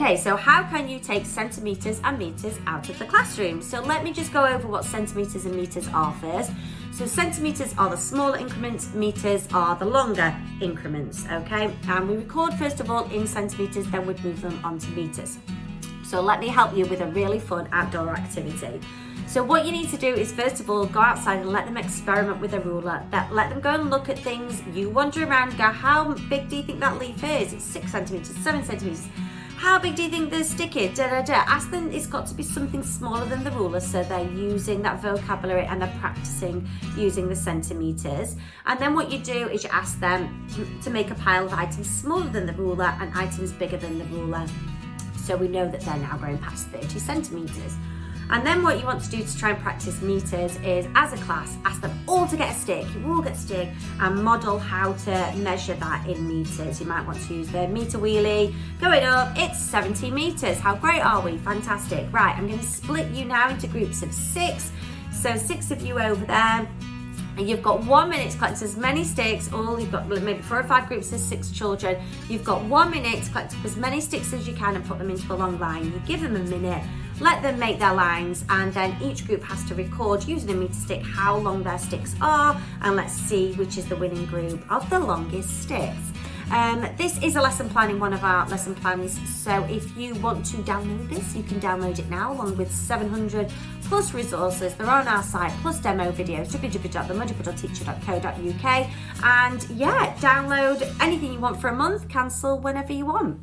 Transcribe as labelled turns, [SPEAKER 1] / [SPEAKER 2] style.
[SPEAKER 1] Okay, so how can you take centimetres and metres out of the classroom? So let me just go over what centimetres and metres are first. So centimetres are the smaller increments, metres are the longer increments, okay? And we record first of all in centimetres, then we'd move them onto metres. So let me help you with a really fun outdoor activity. So what you need to do is first of all, go outside and let them experiment with a ruler. Let them go and look at things. You wander around and go, how big do you think that leaf is? It's 6 centimetres, 7 centimetres. How big do you think the stick is? Ask them, it's got to be something smaller than the ruler, so they're using that vocabulary and they're practicing using the centimetres. And then what you do is you ask them to make a pile of items smaller than the ruler and items bigger than the ruler. So we know that they're now going past 30 centimetres. And then what you want to do to try and practice metres is, as a class, ask them all to get a stick. You all get a stick and model how to measure that in metres. You might want to use the metre wheelie. Going up, it's 70 metres. How great are we? Fantastic. Right, I'm going to split you now into groups of 6. So 6 of you over there. And you've got 1 minute to collect as many sticks. You've got maybe 4 or 5 groups of 6 children. You've got 1 minute to collect up as many sticks as you can and put them into a long line. You give them a minute, let them make their lines, and then each group has to record using a meter stick how long their sticks are, and let's see which is the winning group of the longest sticks. This is a lesson plan in one of our lesson plans, so if you want to download this, you can download it now along with 700 plus resources. They're on our site, plus demo videos, www.themuddypuddleteacher.co.uk, and yeah, download anything you want for a month, cancel whenever you want.